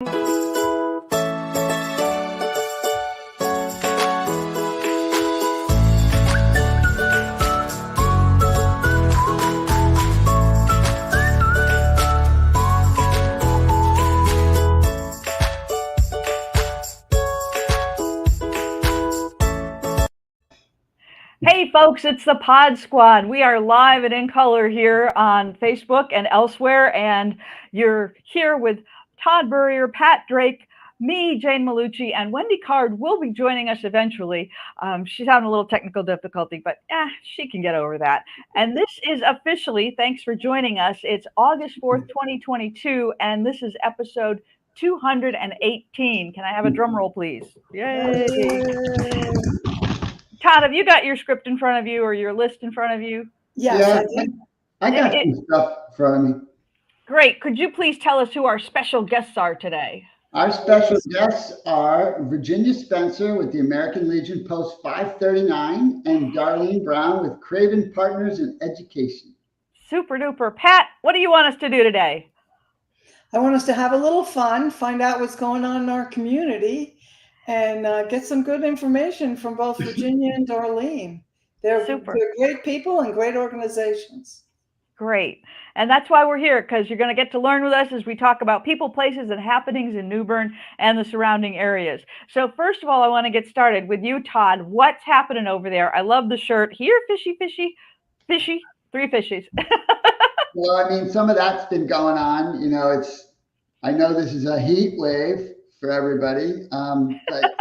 Hey folks, it's the Podsquad. We are live and in color here on Facebook and elsewhere, and you're here with Todd Burrier, Pat Drake, me, Jane Malucci, and Wendy Card will be joining us eventually. She's having a little technical difficulty, but she can get over that. And this is officially, thanks for joining us, it's August 4th, 2022, and this is episode 218. Can I have a drum roll, please? Yay! Todd, have you got your script in front of you or your list in front of you? Yes, I got some stuff in front of me. Great. Could you please tell us who our special guests are today? Our special guests are Virginia Spencer with the American Legion Post 539 and Darlene Brown with Craven Partners in Education. Super duper. Pat, what do you want us to do today? I want us to have a little fun, find out what's going on in our community, and get some good information from both Virginia and Darlene. They're great people and great organizations. Great. And that's why we're here, because you're going to get to learn with us as we talk about people, places, and happenings in New Bern and the surrounding areas. So first of all, I want to get started with you, Todd. What's happening over there? I love the shirt. Here, fishy, fishy, fishy, 3 fishies. Well, I mean, some of that's been going on. You know, I know this is a heat wave for everybody, but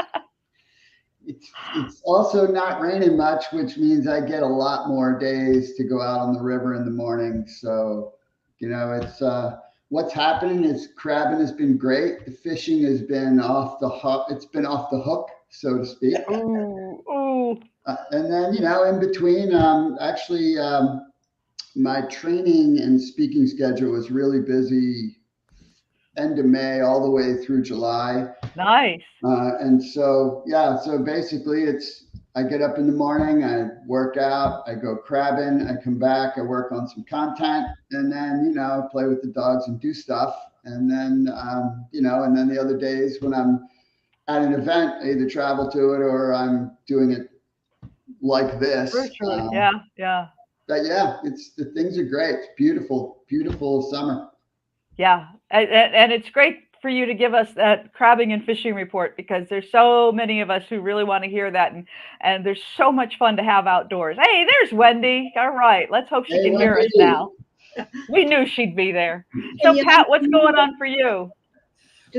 it's also not raining much, which means I get a lot more days to go out on the river in the morning. So, you know, it's what's happening is crabbing has been great. The fishing has been off the hook. It's been off the hook, so to speak. Ooh. And then, you know, in between, my training and speaking schedule was really busy end of May all the way through July. Nice. And so, so basically I get up in the morning, I work out, I go crabbing, I come back, I work on some content, and then, you know, play with the dogs and do stuff. And then, you know, and then the other days when I'm at an event, I either travel to it or I'm doing it like this. Virtually, yeah. But yeah, the things are great. It's beautiful, beautiful summer. Yeah, and it's great for you to give us that crabbing and fishing report, because there's so many of us who really want to hear that, and there's so much fun to have outdoors. Hey, there's Wendy. All right, let's hope she can hear us now. We knew she'd be there. So Pat, what's going on for you?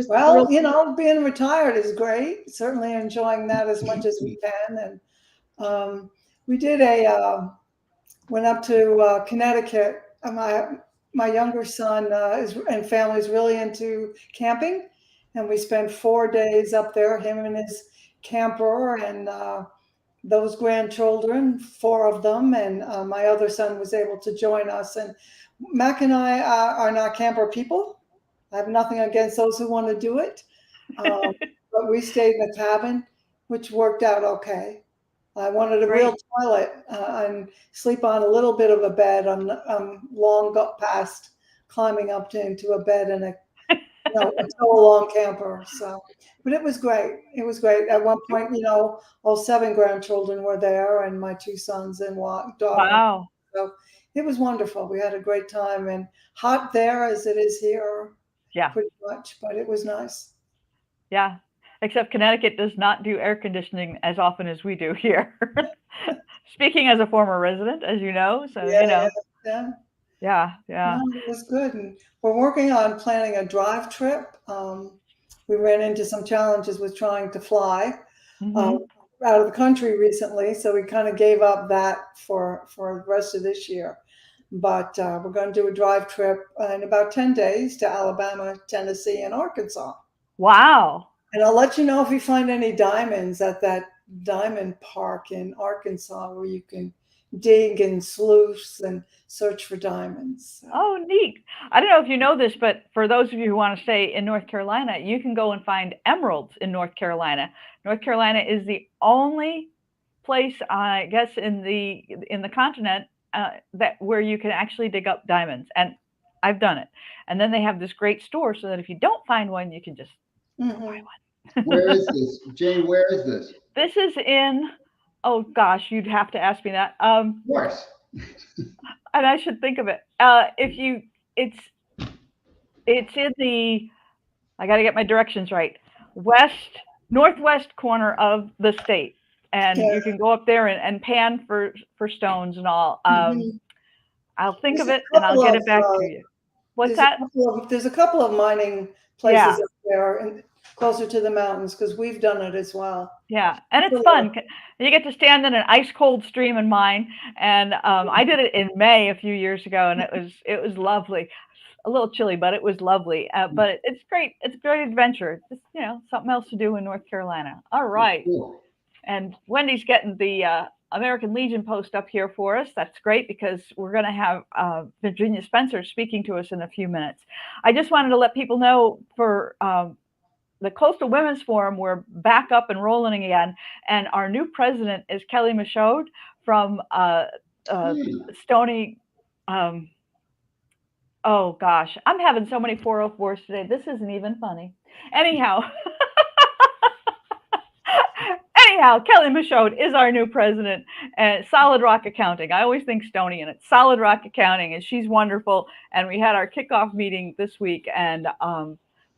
Well, you know, being retired is great. Certainly enjoying that as much as we can. And we did went up to Connecticut. My younger son and family is really into camping, and we spent 4 days up there, him and his camper and those grandchildren, 4 of them, and my other son was able to join us. And Mac and I are not camper people. I have nothing against those who want to do it, but we stayed in a cabin, which worked out okay. I wanted a real toilet and sleep on a little bit of a bed. I'm long got past climbing up into a bed in a long camper. So, but it was great. It was great. At one point, you know, all 7 grandchildren were there, and my 2 sons and daughter. Wow! So it was wonderful. We had a great time, and hot there as it is here. Yeah, pretty much. But it was nice. Yeah. Except Connecticut does not do air conditioning as often as we do here. Speaking as a former resident, as you know, so you know. Yeah. No, it was good, and we're working on planning a drive trip. We ran into some challenges with trying to fly out of the country recently, so we kind of gave up that for the rest of this year. But we're going to do a drive trip in about 10 days to Alabama, Tennessee, and Arkansas. Wow. And I'll let you know if we find any diamonds at that diamond park in Arkansas, where you can dig and sluice and search for diamonds. So. Oh, neat. I don't know if you know this, but for those of you who want to stay in North Carolina, you can go and find emeralds in North Carolina. North Carolina is the only place, I guess, in the continent where you can actually dig up diamonds. And I've done it. And then they have this great store so that if you don't find one, you can just buy one. Where is this? Jane, where is this? This is in, oh gosh, you'd have to ask me that. Of course. And I should think of it. It's in the, I got to get my directions right, northwest corner of the state. And you can go up there and pan for stones and all. I'll think of it and I'll get it back to you. What's that? There's a couple of mining places up there and closer to the mountains because we've done it as well. Yeah, and it's fun. You get to stand in an ice cold stream and mine. And I did it in May a few years ago, and it was lovely. A little chilly, but it was lovely. But it's great. It's a great adventure. Just, something else to do in North Carolina. All right. Cool. And Wendy's getting the American Legion post up here for us. That's great because we're going to have Virginia Spencer speaking to us in a few minutes. I just wanted to let people know for the Coastal Women's Forum, we're back up and rolling again. And our new president is Kelly Michaud from Stony. Oh gosh, I'm having so many 404s today. This isn't even funny. Anyhow, Kelly Michaud is our new president at Solid Rock Accounting. I always think Stony in it. Solid Rock Accounting, and she's wonderful. And we had our kickoff meeting this week and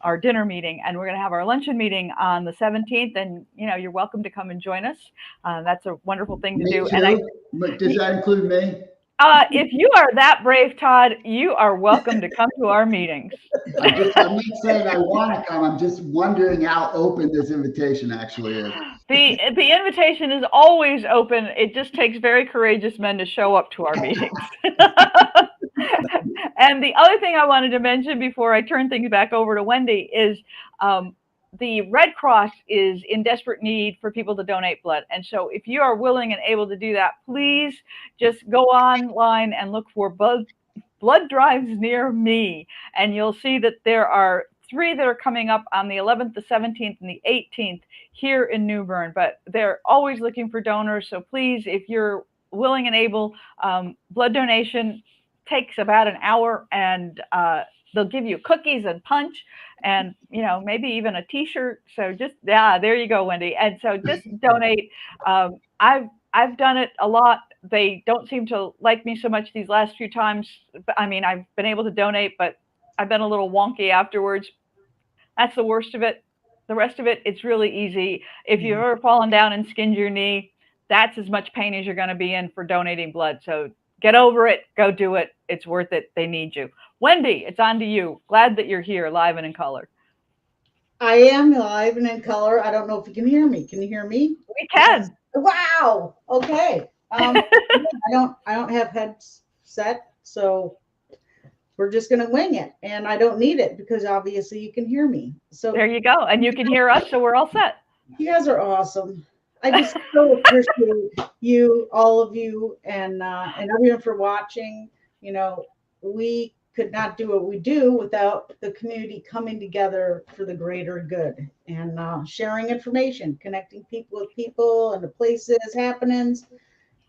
our dinner meeting, and we're going to have our luncheon meeting on the 17th. And you're welcome to come and join us. That's a wonderful thing to do. Too. And does that include me? If you are that brave, Todd, you are welcome to come to our meetings. I'm not saying I want to come. I'm just wondering how open this invitation actually is. The invitation is always open. It just takes very courageous men to show up to our meetings. And the other thing I wanted to mention before I turn things back over to Wendy is the Red Cross is in desperate need for people to donate blood. And so if you are willing and able to do that, please just go online and look for blood drives near me. And you'll see that there are 3 that are coming up on the 11th, the 17th, and the 18th here in New Bern. But they're always looking for donors. So please, if you're willing and able, blood donation takes about an hour, and they'll give you cookies and punch and, maybe even a t-shirt. So just, there you go, Wendy. And so just donate. I've done it a lot. They don't seem to like me so much these last few times. I mean, I've been able to donate, but I've been a little wonky afterwards. That's the worst of it. The rest of it, it's really easy. If you've ever fallen down and skinned your knee, that's as much pain as you're going to be in for donating blood. So get over it. Go do it. It's worth it. They need you. Wendy, it's on to you. Glad that you're here, live and in color. I am live and in color. I don't know if you can hear me. Can you hear me? We can. Wow. Okay. I don't have headset, so we're just going to wing it. And I don't need it because obviously you can hear me. So there you go. And you can hear us, so we're all set. You guys are awesome. I just so appreciate you, all of you, and everyone for watching. We could not do what we do without the community coming together for the greater good and sharing information, connecting people with people and the places, happenings.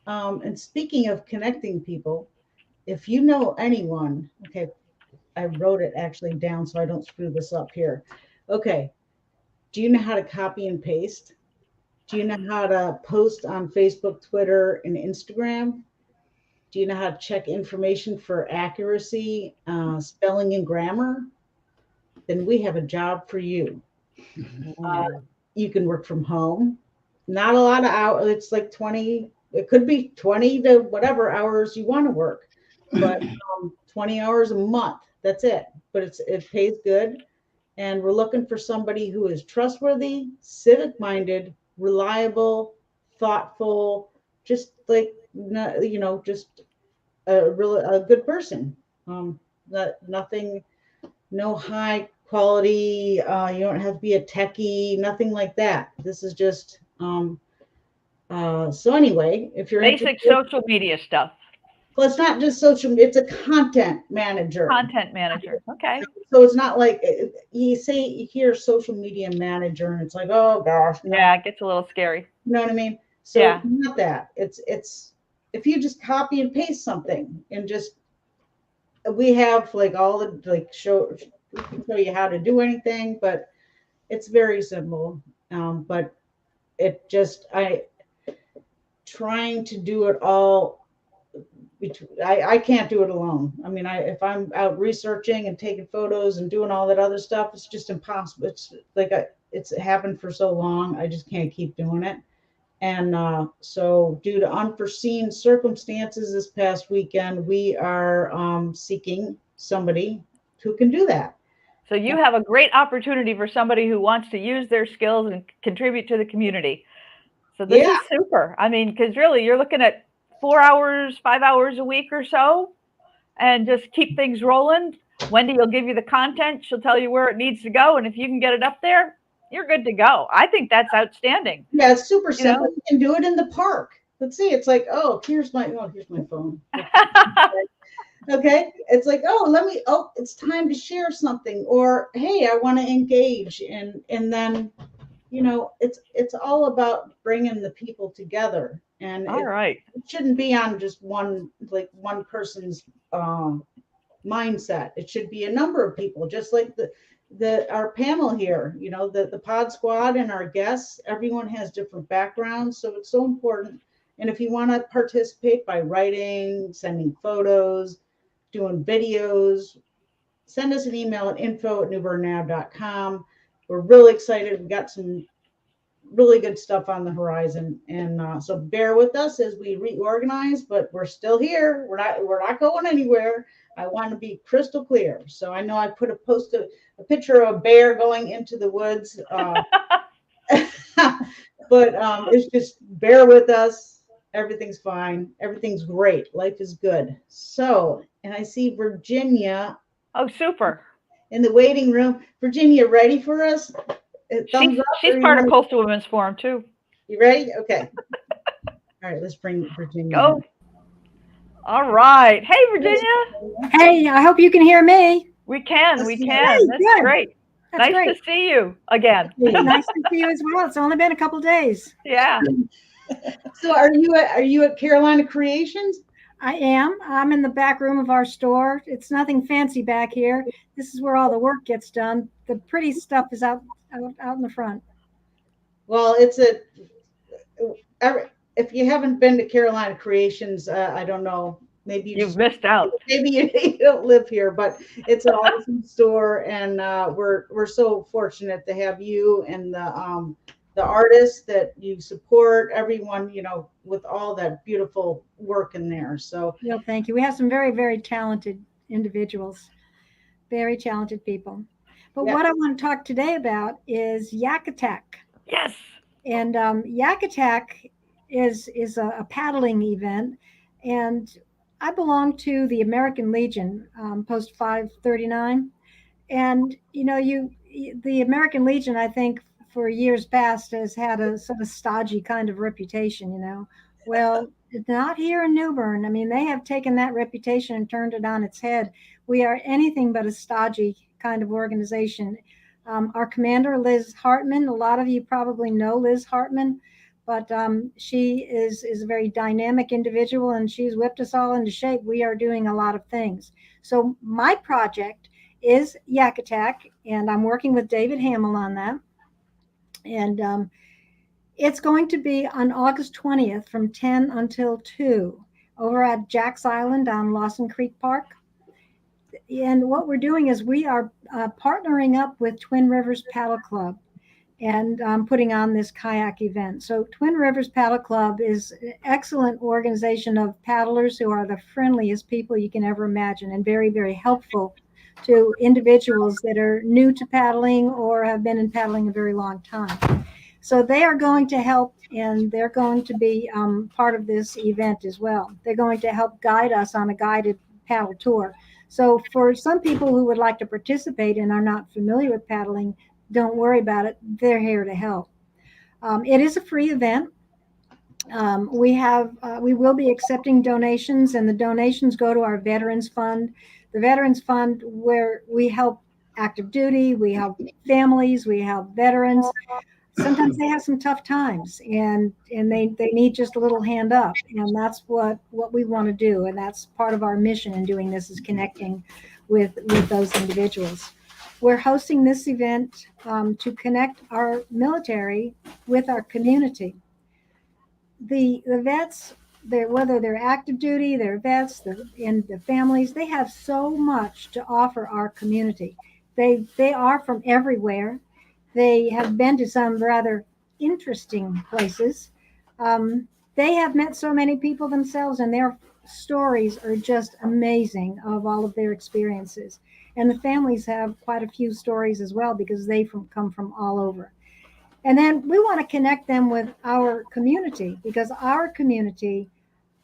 And speaking of connecting people, if you know anyone, okay, I wrote it actually down so I don't screw this up here. Okay, do you know how to copy and paste? Do you know how to post on Facebook, Twitter, and Instagram? Do you know how to check information for accuracy, spelling, and grammar? Then we have a job for you. You can work from home. Not a lot of hours. It's like 20. It could be 20 to whatever hours you want to work, but 20 hours a month. That's it. But it pays good. And we're looking for somebody who is trustworthy, civic-minded, reliable, thoughtful, just like, just a good person. Nothing, no high quality. You don't have to be a techie, nothing like that. This is just, so anyway, if you're basic social media stuff. Well, it's not just social, it's a content manager. Content manager. Okay. So it's not like you hear social media manager and it's like, oh gosh. No. Yeah, it gets a little scary. You know what I mean? So yeah. Not that. It's if you just copy and paste something and just we have like all the like show we can show you how to do anything, but it's very simple. But it just I trying to do it all. I can't do it alone. I mean, if I'm out researching and taking photos and doing all that other stuff, it's just impossible. It's like it's happened for so long. I just can't keep doing it. And so, due to unforeseen circumstances this past weekend, we are seeking somebody who can do that. So you have a great opportunity for somebody who wants to use their skills and contribute to the community. So this is super. I mean, because really you're looking at 4 hours, 5 hours a week or so, and just keep things rolling. Wendy will give you the content. She'll tell you where it needs to go. And if you can get it up there, you're good to go. I think that's outstanding. Yeah, it's super simple. You can do it in the park. Let's see. It's like, here's my phone. Okay. It's like, it's time to share something, or, hey, I want to engage. And then, it's all about bringing the people together. And it shouldn't be on just one person's mindset. It should be a number of people, just like our panel here, the Podsquad and our guests. Everyone has different backgrounds, so it's so important. And if you want to participate by writing, sending photos, doing videos, send us an email at info@newbernnav.com. We're really excited. We got some really good stuff on the horizon, and so bear with us as we reorganize, but we're still here. We're not going anywhere. I want to be crystal clear. So I know I put a picture of a bear going into the woods, but it's just bear with us. Everything's fine. Everything's great. Life is good. So, and I see Virginia. Oh, super. In the waiting room. Virginia, ready for us? She's part of Coastal Women's Forum too. You ready? Okay. All right, let's bring Virginia. Go. In. All right. Hey, Virginia. Hey, I hope you can hear me. We can. Hey, That's good. Great. Nice to see you again. Nice to see you as well. It's only been a couple days. Yeah. So are you at Carolina Creations? I am. I'm in the back room of our store. It's nothing fancy back here. This is where all the work gets done. The pretty stuff is out in the front. Well, if you haven't been to Carolina Creations, I don't know. Maybe you've missed out. Maybe you don't live here, but it's an awesome store, and we're so fortunate to have you and the artists that you support, everyone, with all that beautiful work in there. So thank you. We have some very, very talented individuals, very talented people. But what I want to talk today about is Yak Attack. Yes. And Yak Attack is a paddling event, and I belong to the American Legion, Post 539, and the American Legion, I think, for years past has had a sort of stodgy kind of reputation, Well, not here in New Bern. I mean, they have taken that reputation and turned it on its head. We are anything but a stodgy kind of organization. Our commander, Liz Hartman, a lot of you probably know Liz Hartman, but she is a very dynamic individual, and she's whipped us all into shape. We are doing a lot of things. So my project is Yak Attack, and I'm working with David Hamill on that. And it's going to be on August 20th from 10 until 2 over at Jack's Island on Lawson Creek Park. And what we're doing is we are partnering up with Twin Rivers Paddle Club and putting on this kayak event. So Twin Rivers Paddle Club is an excellent organization of paddlers who are the friendliest people you can ever imagine, and very, very helpful to individuals that are new to paddling or have been in paddling a very long time. So they are going to help, and they're going to be part of this event as well. They're going to help guide us on a guided paddle tour. So for some people who would like to participate and are not familiar with paddling, don't worry about it. They're here to help. It is a free event. We will be accepting donations, and the donations go to our Veterans Fund. The Veterans Fund, where we help active duty, we help families, we help veterans. sometimes they have some tough times, and they need just a little hand up, and that's what we want to do, and that's part of our mission in doing this, is connecting with those individuals. We're hosting this event to connect our military with our community. The vets, whether they're active duty, they're vets, and the families, they have so much to offer our community. They are from everywhere. They have been to some rather interesting places. They have met so many people themselves, and their stories are just amazing of all of their experiences. And the families have quite a few stories as well, because they come from all over. And then we want to connect them with our community, because our community,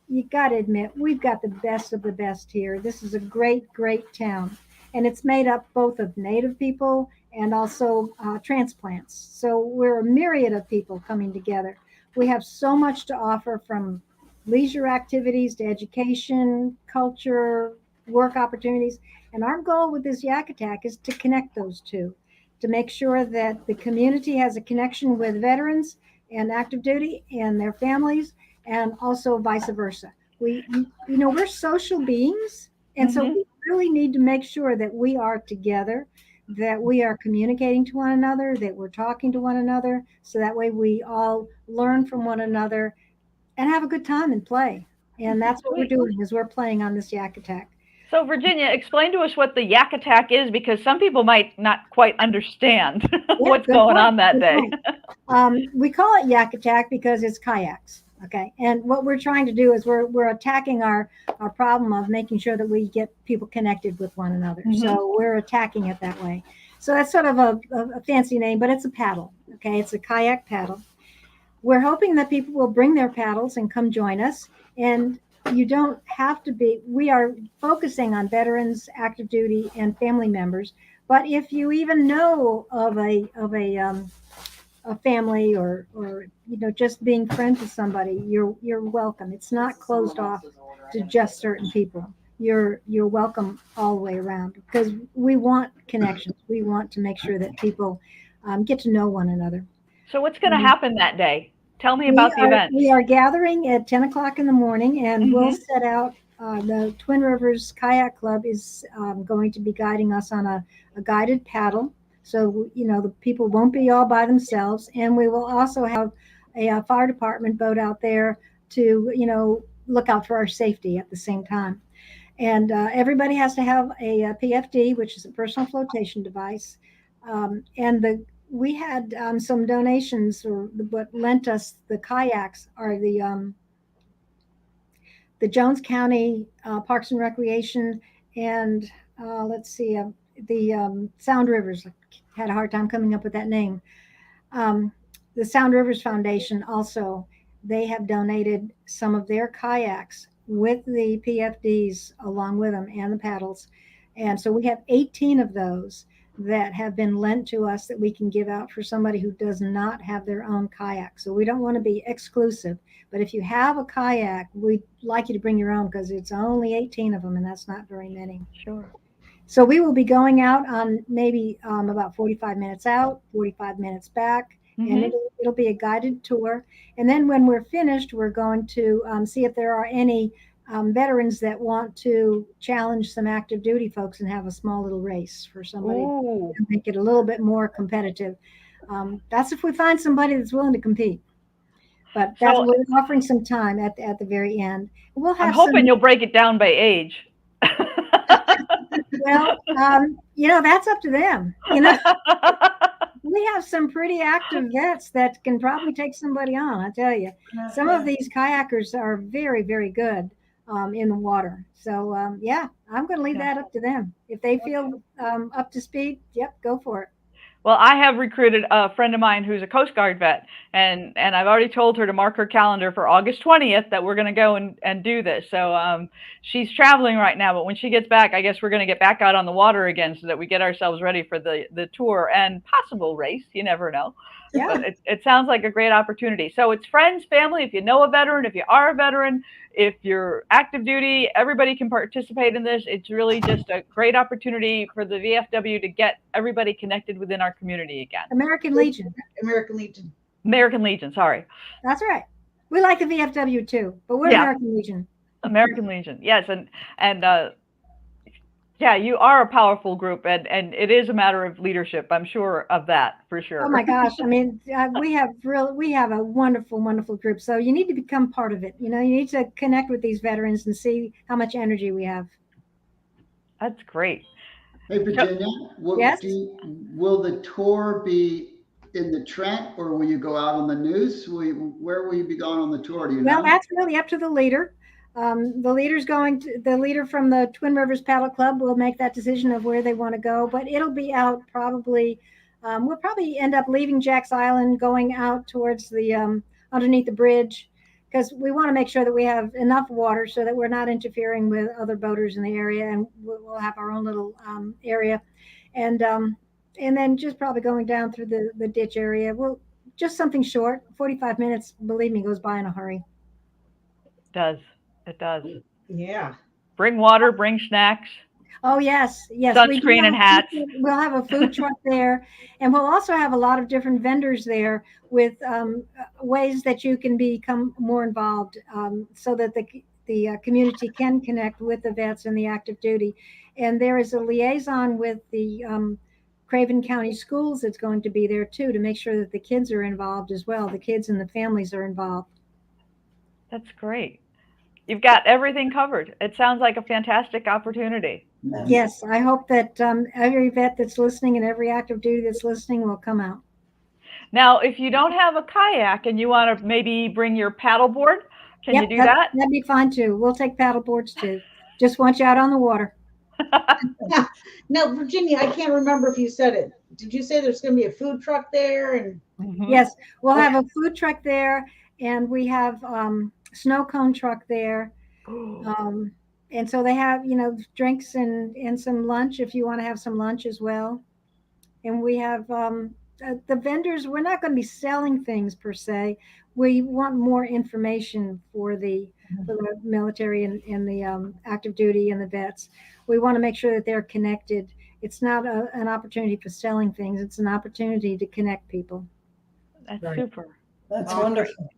you got to admit, we've got the best of the best here. This is a great, great town. And it's made up both of Native people and also transplants. So we're a myriad of people coming together. We have so much to offer, from leisure activities to education, culture, work opportunities. And our goal with this Yak Attack is to connect those two, to make sure that the community has a connection with veterans and active duty and their families, and also vice versa. We're social beings, and so we really need to make sure that we are together, that we are communicating to one another, that we're talking to one another, so that way we all learn from one another and have a good time and play. And that's what we're doing, is we're playing on this Yak Attack. So Virginia, explain to us what the Yak Attack is, because some people might not quite understand what's going on that day. We call it Yak Attack because it's kayaks. Okay. And what we're trying to do is we're attacking our problem of making sure that we get people connected with one another. So we're attacking it that way. So that's sort of a fancy name, but it's a paddle. Okay. It's a kayak paddle. We're hoping that people will bring their paddles and come join us. And you don't have to be, we are focusing on veterans, active duty, and family members. But if you even know of a family, or just being friends with somebody, you're welcome. It's not closed off to just certain people. You're welcome all the way around, because we want connections. We want to make sure that people get to know one another. So what's going to happen that day? Tell me about the event. We are gathering at 10 o'clock in the morning, and we'll set out. The Twin Rivers Kayak Club is going to be guiding us on a guided paddle. So, the people won't be all by themselves. And we will also have a fire department boat out there to, look out for our safety at the same time. And everybody has to have a PFD, which is a personal flotation device. We had some donations, or what lent us the kayaks are the Jones County Parks and Recreation, and the Sound Rivers. Had a hard time coming up with that name. The Sound Rivers Foundation also, they have donated some of their kayaks with the PFDs along with them, and the paddles. And so we have 18 of those that have been lent to us that we can give out for somebody who does not have their own kayak. So we don't want to be exclusive, but if you have a kayak, we'd like you to bring your own, because it's only 18 of them, and that's not very many. Sure. So we will be going out on maybe about 45 minutes out, 45 minutes back, and it'll be a guided tour. And then when we're finished, we're going to see if there are any veterans that want to challenge some active duty folks and have a small little race for somebody to make it a little bit more competitive. That's if we find somebody that's willing to compete. But we're offering some time at the very end. We'll have. I'm hoping you'll break it down by age. Well, that's up to them. We have some pretty active vets that can probably take somebody on. I tell you, some of these kayakers are very, very good in the water. So I'm going to leave that up to them. If they feel up to speed, go for it. Well, I have recruited a friend of mine who's a Coast Guard vet, and I've already told her to mark her calendar for August 20th that we're going to go and do this. So she's traveling right now, but when she gets back, I guess we're going to get back out on the water again so that we get ourselves ready for the tour and possible race. You never know. Yeah. But it sounds like a great opportunity. So it's friends, family. If you know a veteran, if you are a veteran, if you're active duty, everybody can participate in this. It's really just a great opportunity for the VFW to get everybody connected within our community again. American Legion. American Legion. American Legion, sorry. That's right. We like the VFW too, but we're Yeah. American Legion. American Legion, yes, and yeah, you are a powerful group, and it is a matter of leadership. I'm sure of that for sure. Oh my gosh! I mean, we have a wonderful, wonderful group. So you need to become part of it. You know, you need to connect with these veterans and see how much energy we have. That's great. Hey, Virginia, Yes? will the tour be in the Trent, or will you go out on the news? Where will you be going on the tour? Do you Well, know? that's really up to the leader. The leader from the Twin Rivers Paddle Club will make that decision of where they want to go, but it'll be out probably. We'll probably end up leaving Jack's Island, going out towards the underneath the bridge, because we want to make sure that we have enough water so that we're not interfering with other boaters in the area, and we'll have our own little area, and then just probably going down through the ditch area. Well, just something short. 45 minutes, believe me, goes by in a hurry. It does. Yeah. Bring water, bring snacks. Oh yes. Sunscreen and hats. We'll have a food truck there, and we'll also have a lot of different vendors there with ways that you can become more involved, so that the community can connect with the vets and the active duty. And there is a liaison with the Craven County Schools that's going to be there too, to make sure that the kids are involved as well. The kids and the families are involved. That's great. You've got everything covered. It sounds like a fantastic opportunity. Yes, I hope that every vet that's listening and every active duty that's listening will come out. Now, if you don't have a kayak and you want to maybe bring your paddleboard, can you do that? That'd be fine too. We'll take paddle boards too. Just want you out on the water. Now, Virginia, I can't remember if you said it. Did you say there's going to be a food truck there? And Yes, we'll have a food truck there, and we have snow cone truck there. And so they have, drinks and some lunch if you want to have some lunch as well. And we have the vendors. We're not going to be selling things per se. We want more information for the military and the active duty and the vets. We want to make sure that they're connected. It's not an opportunity for selling things. It's an opportunity to connect people. That's Right. super. That's wonderful.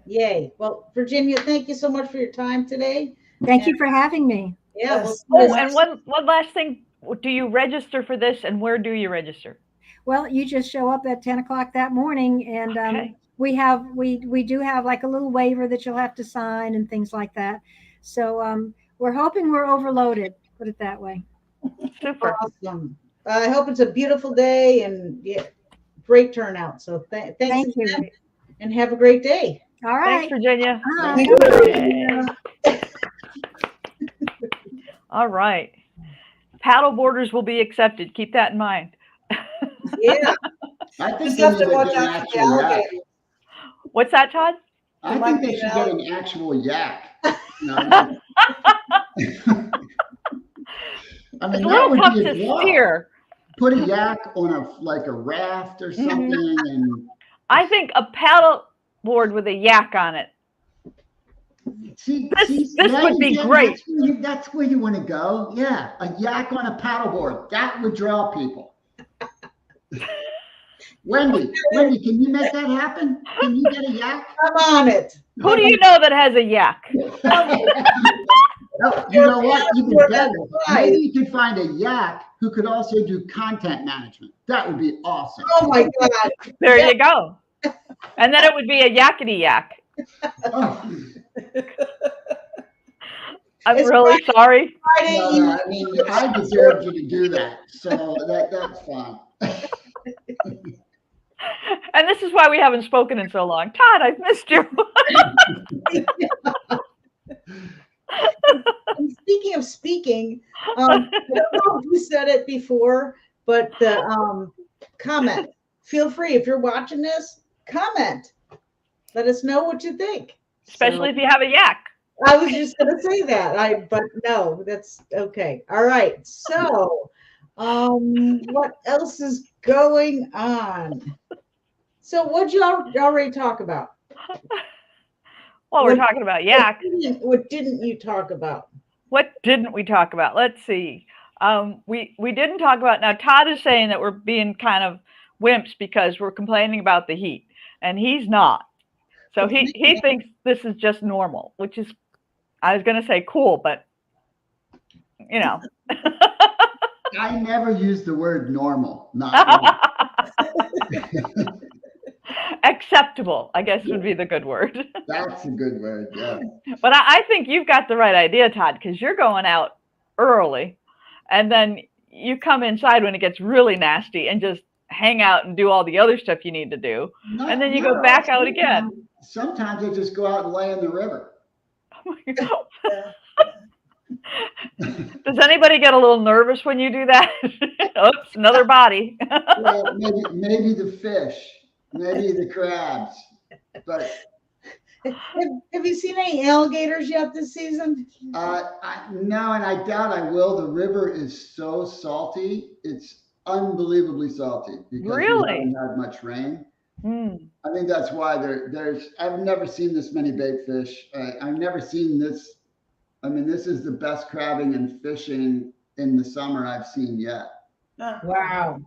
yay. Well, Virginia, thank you so much for your time today. Thank you for having me. Yeah. Yes. Oh, and one last thing. Do you register for this, and where do you register? Well, you just show up at 10 o'clock that morning, and Okay. we do have like a little waiver that you'll have to sign and things like that. So we're hoping we're overloaded, put it that way. Super. Awesome. I hope it's a beautiful day and great turnout. So thanks Thank you. again, and have a great day. All right. Thanks, Virginia. Bye. Thank you. All right. Paddle boarders will be accepted. Keep that in mind. Yeah. I think Just they have need to to watch get an out for the actual yak. alligators. What's that, Todd? I might think be they an should get an actual yak. You know, I mean, It's a that little would tough be a to draw. steer. Put a yak on a raft or something, and I think a paddle board with a yak on it. This now would you be get- great. That's where you want to go. Yeah, a yak on a paddleboard. That would draw people. Wendy, can you make that happen? Can you get a yak? I'm on it. Who do you know that has a yak? Oh, you know what? Even You're better. right. Maybe you could find a yak who could also do content management. That would be awesome. Oh my God. There you go. And then it would be a yakety yak. Oh, I'm It's really sorry. Friday no, evening. I mean, I deserve you to do that. So that's fine. And this is why we haven't spoken in so long. Todd, I've missed you. And speaking of speaking, I don't know if you said it before, but the comment. Feel free if you're watching this, comment. Let us know what you think. Especially if you have a yak. I was just going to say that. But no, that's okay. All right. So, what else is going on? So, what'd you already talk about? Well, we're talking about yak. What didn't you talk about? What didn't we talk about? Let's see. We didn't talk about, now Todd is saying that we're being kind of wimps because we're complaining about the heat, and he's not. So he thinks this is just normal, which is, I was going to say cool, but you know. I never use the word normal, not Acceptable, I guess would be the good word. That's a good word, yeah. But I think you've got the right idea, Todd, because you're going out early and then you come inside when it gets really nasty and just hang out and do all the other stuff you need to do. And then you go back out again. Sometimes I just go out and lay in the river. Does anybody get a little nervous when you do that? Oops, another body. Well, maybe the fish, maybe the crabs, but Have you seen any alligators yet this season? no, and I doubt I will. The river is so salty; it's unbelievably salty because we haven't had much rain. I think that's why there's. I've never seen this many bait fish. I've never seen this. I mean, this is the best crabbing and fishing in the summer I've seen yet. Wow.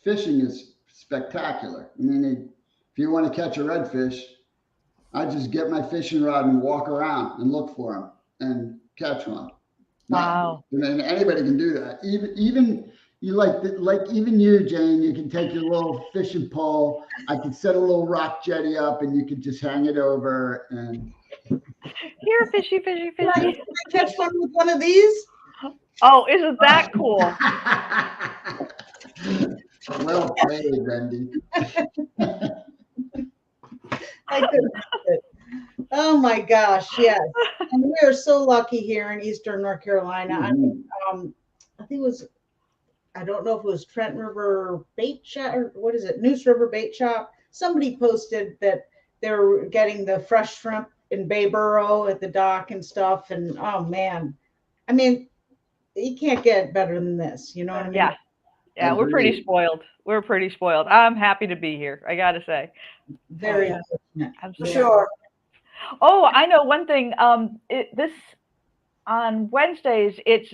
Fishing is spectacular. I mean, if you want to catch a redfish, I just get my fishing rod and walk around and look for them and catch one. Wow. I mean, anybody can do that. Even you even you, Jane, you can take your little fishing pole. I could set a little rock jetty up and you could just hang it over and. Here, fishy, fishy, fishy. Can I catch one with one of these? Oh, isn't that cool? Well played, Wendy. I couldn't help it. Oh my gosh, yes. And we are so lucky here in Eastern North Carolina. I think it was, I don't know if it was Trent River Bait Shop or what is it, Neuse River Bait Shop. Somebody posted that they were getting the fresh shrimp in Bayboro at the dock and stuff. And oh man, I mean, you can't get better than this. You know what I mean? Yeah, we're pretty spoiled. We're pretty spoiled. I'm happy to be here, I gotta say. Very Absolutely. Sure. Oh, I know one thing. This on Wednesdays, it's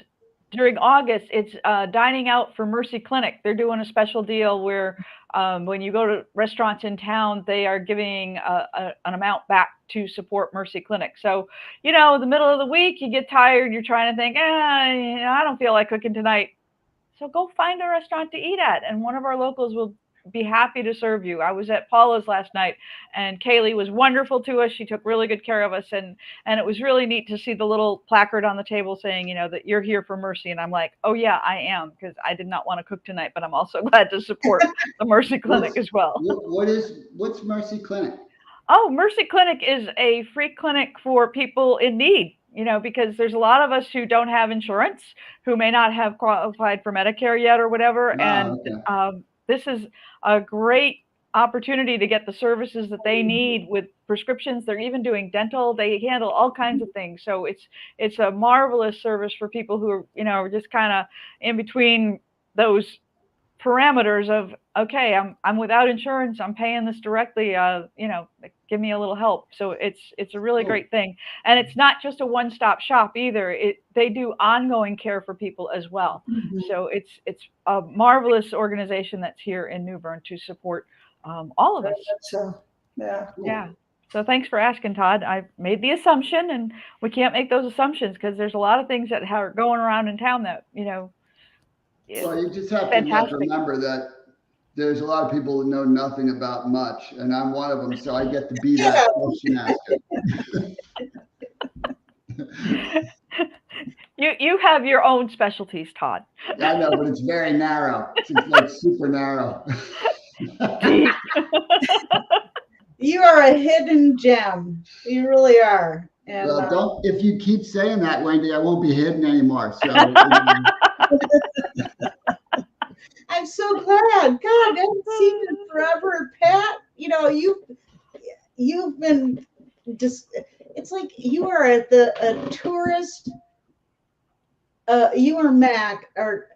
during August, it's dining out for Mercy Clinic. They're doing a special deal where when you go to restaurants in town, they are giving an amount back to support Mercy Clinic. So, you know, in the middle of the week, you get tired, you're trying to think, I don't feel like cooking tonight. So go find a restaurant to eat at, and one of our locals will be happy to serve you. I was at Paula's last night, and Kaylee was wonderful to us. She took really good care of us, and it was really neat to see the little placard on the table saying, you know, that you're here for Mercy. And I'm like, oh yeah, I am, because I did not want to cook tonight, but I'm also glad to support the Mercy Clinic as well. What's Mercy Clinic? Oh, Mercy Clinic is a free clinic for people in need. You know, because there's a lot of us who don't have insurance, who may not have qualified for Medicare yet or whatever. This is a great opportunity to get the services that they need with prescriptions. They're even doing dental. They handle all kinds of things. So it's a marvelous service for people who are, you know, are just kind of in between those parameters of, okay, I'm without insurance, I'm paying this directly, you know, give me a little help. So it's a really great thing. And it's not just a one-stop shop either. They do ongoing care for people as well. So it's a marvelous organization that's here in New Bern to support all of us. Yeah. So thanks for asking, Todd. I made the assumption, and we can't make those assumptions because there's a lot of things that are going around in town that, you know, well, you just have to remember that there's a lot of people that know nothing about much, and I'm one of them, so I get to be that question asker. You have your own specialties, Todd. Yeah, I know, but it's very narrow. It's like super narrow. You are a hidden gem. You really are. And, well, if you keep saying that, Wendy, I won't be hidden anymore. So. I'm so glad. God, I haven't seen you forever, Pat. You know, you've been just. It's like you are a tourist. You or Mac are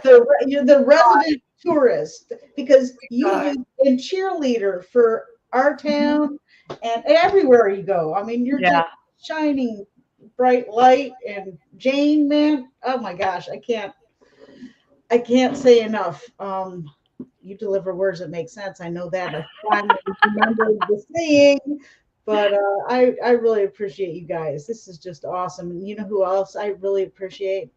you're the resident tourist because you've been cheerleader for our town and everywhere you go. I mean, you're Yeah. just shining bright light. And Jane, man, oh my gosh, I can't say enough. You deliver words that make sense. I know that. I finally remembered the saying, but I really appreciate you guys. This is just awesome. And you know who else I really appreciate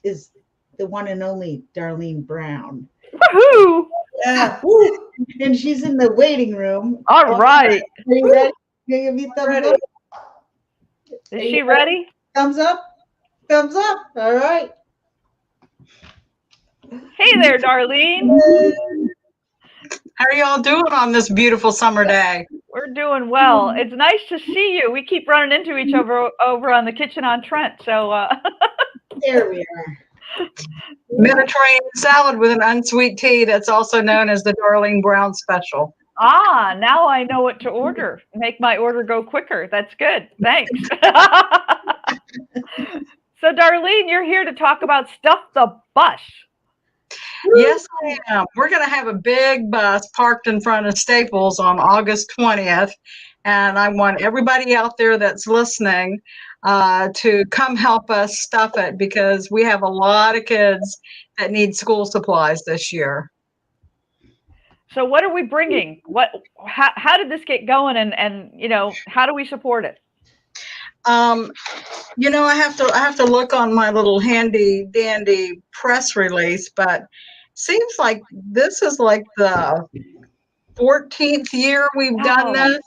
is the one and only Darlene Brown. Woohoo! Yeah. Woo. And she's in the waiting room. All right. Are you ready? Give me thumbs Ready. up. Is she ready? Thumbs up. Thumbs up. All right. Hey there, Darlene. How are y'all doing on this beautiful summer day? We're doing well. It's nice to see you. We keep running into each other over on the Kitchen on Trent. So There we are. Mediterranean salad with an unsweet tea that's also known as the Darlene Brown special. now I know what to order. Make my order go quicker. That's good. Thanks. So Darlene, you're here to talk about Stuff the Bus. Yes, I am. We're going to have a big bus parked in front of Staples on August 20th. And I want everybody out there that's listening to come help us stuff it, because we have a lot of kids that need school supplies this year. So what are we bringing? How did this get going, and how do we support it? I have to look on my little handy dandy press release, but seems like this is like the 14th year we've done this.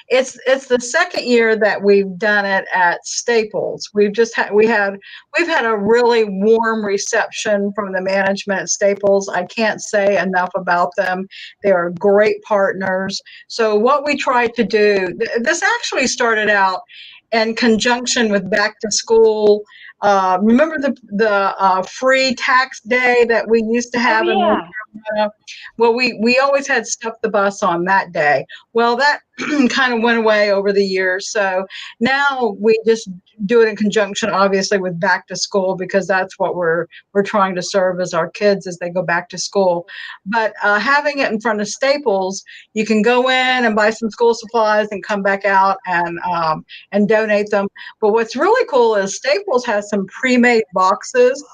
It's the second year that we've done it at Staples. We've had a really warm reception from the management at Staples. I can't say enough about them. They are great partners. So what we tried to do, this actually started out in conjunction with back to school. Remember the free tax day that we used to have in North Carolina? Well, we always had Stuff the Bus on that day. Well, that kind of went away over the years. So now we just do it in conjunction, obviously, with back to school, because that's what we're trying to serve as our kids as they go back to school. But having it in front of Staples, you can go in and buy some school supplies and come back out and donate them. But what's really cool is Staples has some pre-made boxes.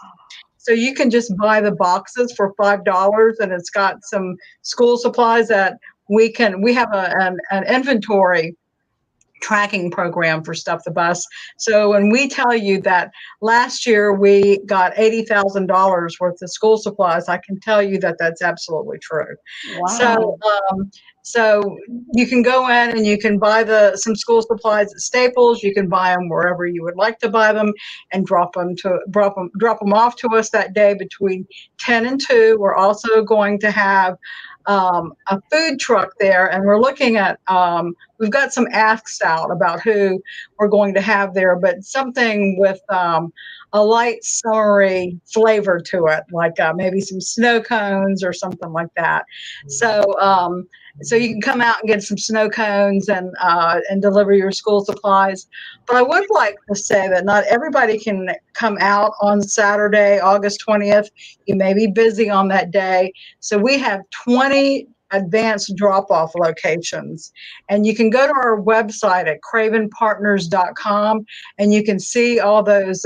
So you can just buy the boxes for $5, and it's got some school supplies that we have an inventory tracking program for Stuff the Bus. So when we tell you that last year we got $80,000 worth of school supplies, I can tell you that that's absolutely true. Wow. So you can go in and you can buy some school supplies at Staples. You can buy them wherever you would like to buy them, and drop them off to us that day between 10 and 2. We're also going to have a food truck there, and we're looking at we've got some asks out about who we're going to have there, but something with a light summery flavor to it, like maybe some snow cones or something like that. So you can come out and get some snow cones and deliver your school supplies. But I would like to say that not everybody can come out on Saturday, August 20th. You may be busy on that day. So we have 20 advanced drop-off locations. And you can go to our website at cravenpartners.com, and you can see all those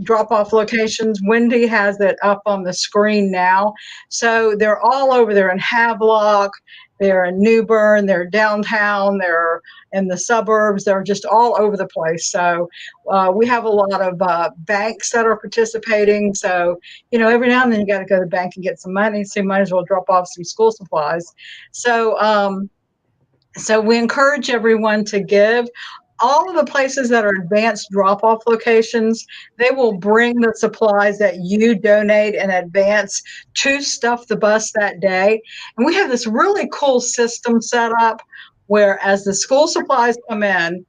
drop-off locations. Wendy has it up on the screen now. So they're all over. They're in Havelock, they're in New Bern, they're downtown, they're in the suburbs, they're just all over the place. So we have a lot of banks that are participating. So, every now and then you got to go to the bank and get some money, so you might as well drop off some school supplies. So we encourage everyone to give. All of the places that are advanced drop-off locations, they will bring the supplies that you donate in advance to Stuff the Bus that day. And we have this really cool system set up where, as the school supplies come in,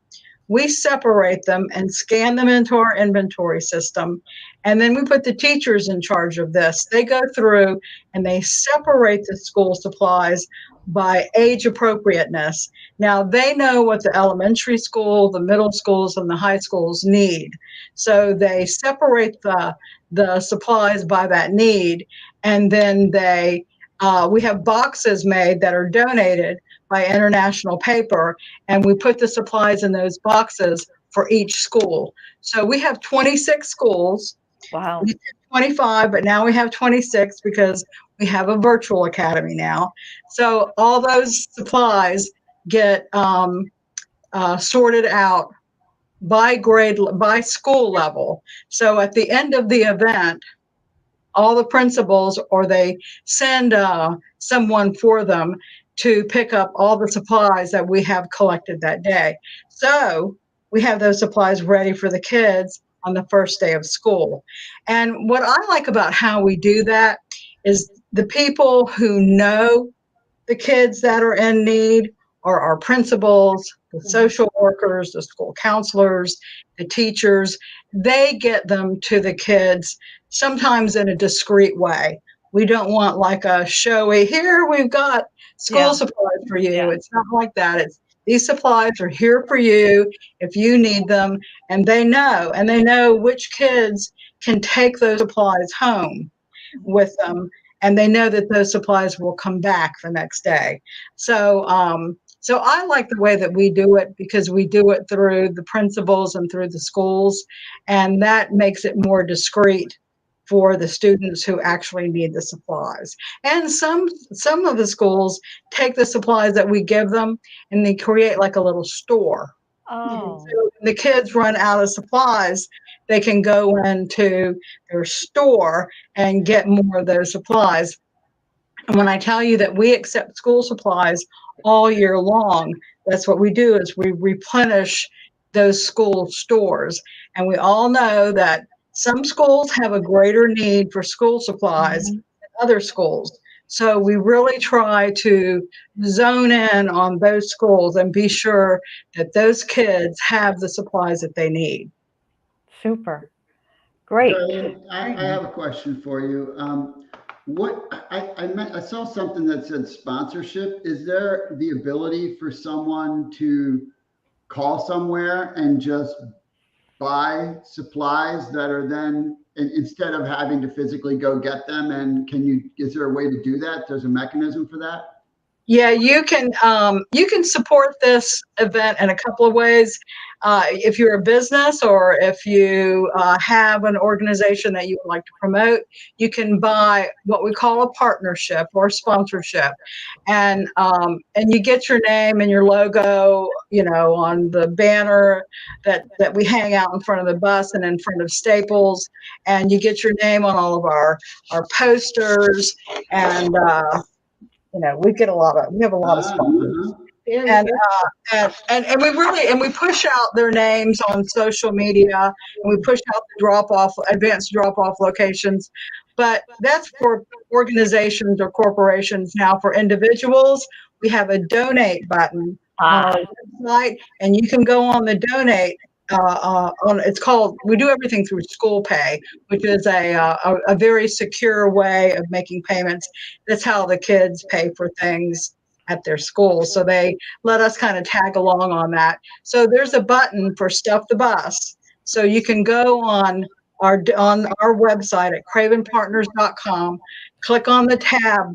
we separate them and scan them into our inventory system. And then we put the teachers in charge of this. They go through and they separate the school supplies by age appropriateness. Now, they know what the elementary school, the middle schools, and the high schools need. So they separate the supplies by that need. And then we have boxes made that are donated by international paper, and we put the supplies in those boxes for each school. So we have 26 schools. Wow. We did 25, but now we have 26 because we have a virtual academy now. So all those supplies get sorted out by grade, by school level. So at the end of the event, all the principals, or they send someone for them to pick up all the supplies that we have collected that day. So we have those supplies ready for the kids on the first day of school. And what I like about how we do that is the people who know the kids that are in need are our principals, the social workers, the school counselors, the teachers. They get them to the kids, sometimes in a discreet way. We don't want like a showy, here we've got school supplies for you. Yeah. It's not like that. It's these supplies are here for you if you need them. And they know which kids can take those supplies home with them. And they know that those supplies will come back the next day. So, so I like the way that we do it because we do it through the principals and through the schools, and that makes it more discreet for the students who actually need the supplies. And some of the schools take the supplies that we give them and they create like a little store. Oh. So when the kids run out of supplies, they can go into their store and get more of those supplies. And when I tell you that we accept school supplies all year long, that's what we do is we replenish those school stores. And we all know that some schools have a greater need for school supplies than other schools. So we really try to zone in on those schools and be sure that those kids have the supplies that they need. Super. Great. Darlene, I have a question for you. I saw something that said sponsorship. Is there the ability for someone to call somewhere and just buy supplies that are then, instead of having to physically go get them? And is there a way to do that? There's a mechanism for that? Yeah, you can support this event in a couple of ways. If you're a business or if you have an organization that you would like to promote, you can buy what we call a partnership or sponsorship, and you get your name and your logo, on the banner that we hang out in front of the bus and in front of Staples, and you get your name on all of our posters, and we have a lot of sponsors. And we push out their names on social media, and we push out the advanced drop-off locations. But that's for organizations or corporations. Now for individuals, we have a donate button on our website, and you can go on the donate. We do everything through School Pay, which is a very secure way of making payments. That's how the kids pay for things at their school. So they let us kind of tag along on that. So there's a button for Stuff the Bus. So you can go on our website at cravenpartners.com, click on the tab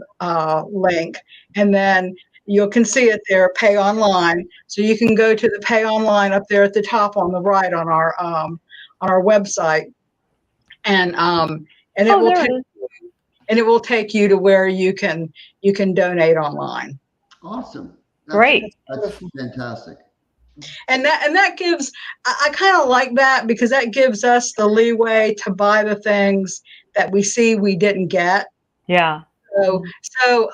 link, and then you can see it there, Pay Online. So you can go to the Pay Online up there at the top on the right on our website, and it will take you to where you can donate online. Awesome. Great. That's fantastic. And that gives, I kind of like that because that gives us the leeway to buy the things that we see we didn't get. Yeah. So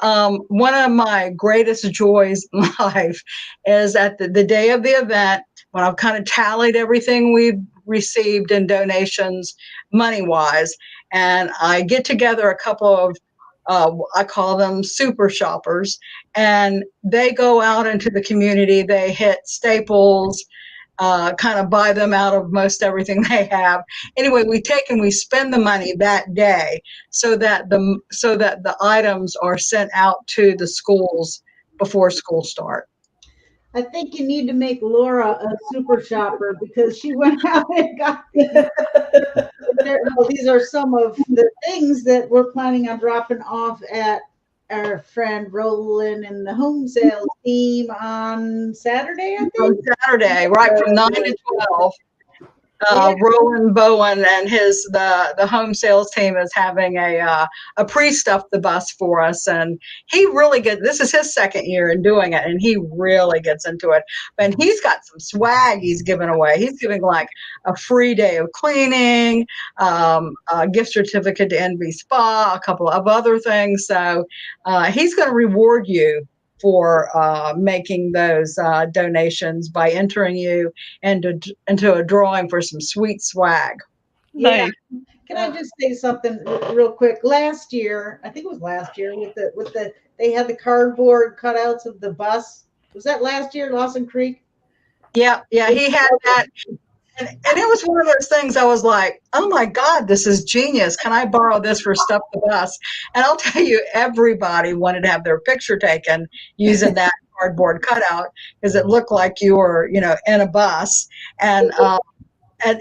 one of my greatest joys in life is at the day of the event, when I've kind of tallied everything we've received in donations money-wise, and I get together a couple of I call them super shoppers, and they go out into the community. They hit Staples, kind of buy them out of most everything they have. Anyway, we take and we spend the money that day so that the items are sent out to the schools before school start. I think you need to make Laura a super shopper because she went out and got these. These are some of the things that we're planning on dropping off at our friend Roland and the home sales theme on Saturday, I On think. Saturday, right from 9 to 12. Roland Bowen and the home sales team is having a pre-stuff the bus for us, and he really this is his second year in doing it, and he really gets into it. And he's got some swag he's giving away. He's giving like a free day of cleaning, a gift certificate to NV Spa, a couple of other things. So he's going to reward you for making those donations by entering you into a drawing for some sweet swag. Nice. Yeah. Can I just say something real quick? Last year, I think it was last year, they had the cardboard cutouts of the bus. Was that last year, Lawson Creek? Yeah, he had that. And it was one of those things I was like, oh my God, this is genius. Can I borrow this for Stuff the Bus? And I'll tell you, everybody wanted to have their picture taken using that cardboard cutout because it looked like you were, in a bus. And so many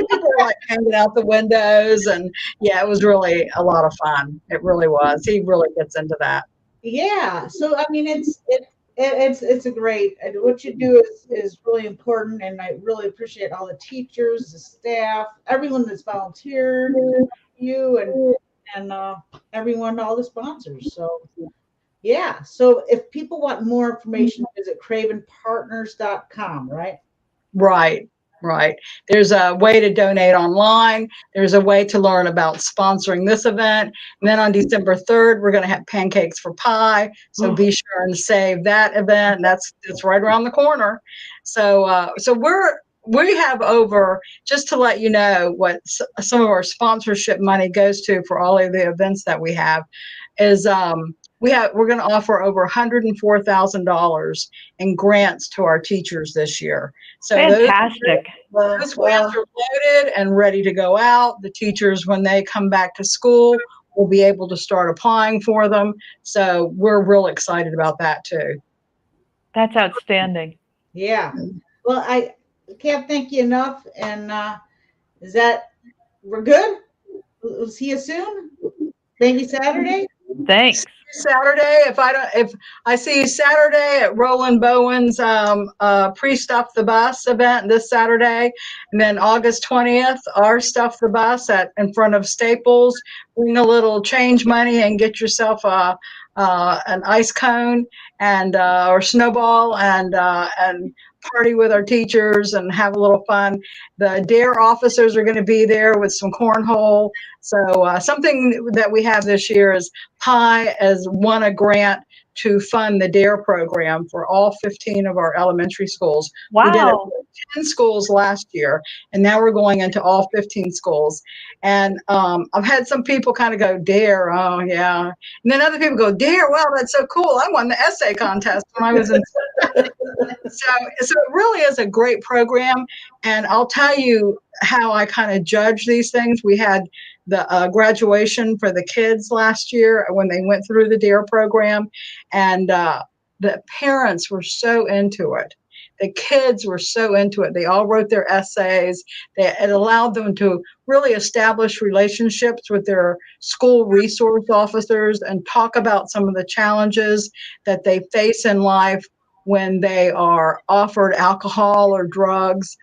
people were like hanging out the windows. And yeah, it was really a lot of fun. It really was. He really gets into that. Yeah. So, I mean, it's a great, what you do is really important, and I really appreciate all the teachers, the staff, everyone that's volunteered, you and everyone, all the sponsors. So yeah, so if people want more information, visit cravenpartners.com, right? Right. There's a way to donate online. There's a way to learn about sponsoring this event. And then on December 3rd, we're going to have Pancakes for Pie. So be sure and save that event. That's right around the corner. So we have over, just to let you know what some of our sponsorship money goes to for all of the events that we have is we're going to offer over $104,000 in grants to our teachers this year. So fantastic. Those grants are loaded and ready to go out. The teachers, when they come back to school, will be able to start applying for them. So we're real excited about that too. That's outstanding. Yeah. Well, I can't thank you enough. And we're good? We'll see you soon. Maybe Saturday. Thanks. Saturday, if I see you Saturday at Roland Bowen's pre-Stuff the Bus event this Saturday, and then August 20th, our Stuff the Bus in front of Staples. Bring a little change money and get yourself an ice cone and or snowball and party with our teachers and have a little fun. The DARE officers are going to be there with some cornhole. So something that we have this year is Pi has won a grant to fund the DARE program for all 15 of our elementary schools. Wow. We did it for 10 schools last year, and now we're going into all 15 schools. And I've had some people kind of go, DARE, oh yeah. And then other people go, DARE, wow, that's so cool. I won the essay contest when I was in So it really is a great program. And I'll tell you how I kind of judge these things. We had the graduation for the kids last year when they went through the DARE program, and the parents were so into it. The kids were so into it. They all wrote their essays. It allowed them to really establish relationships with their school resource officers and talk about some of the challenges that they face in life when they are offered alcohol or drugs,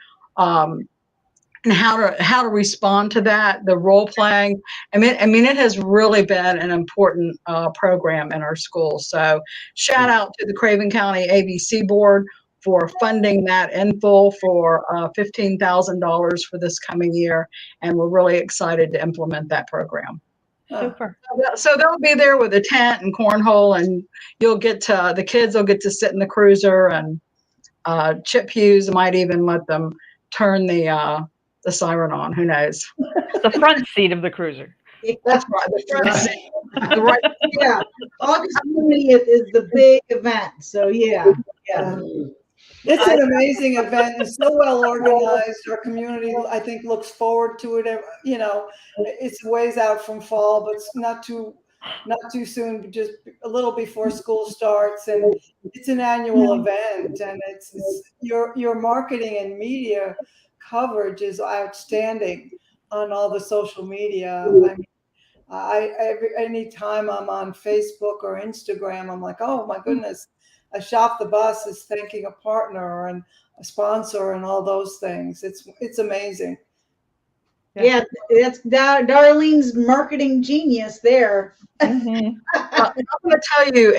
and how to respond to that, the role playing. I mean, it has really been an important program in our schools. So shout out to the Craven County ABC board for funding that in full for $15,000 for this coming year. And we're really excited to implement that program. Super. So they'll be there with a tent and cornhole, and the kids will get to sit in the cruiser, and Chip Hughes might even let them turn the siren on. Who knows? The front seat of the cruiser. That's right. The front seat. Yeah. August 20th is the big event. So yeah. It's an amazing event and so well organized. Our community, I think, looks forward to it. It's ways out from fall, but it's not too soon, just a little before school starts. And it's an annual event, and it's your marketing and media coverage is outstanding on all the social media. I mean, anytime I'm on Facebook or Instagram, I'm like, oh my goodness, a shop the bus is thanking a partner and a sponsor and all those things. It's amazing. Yeah, that's Darlene's marketing genius there. Mhm. I'm going to tell you,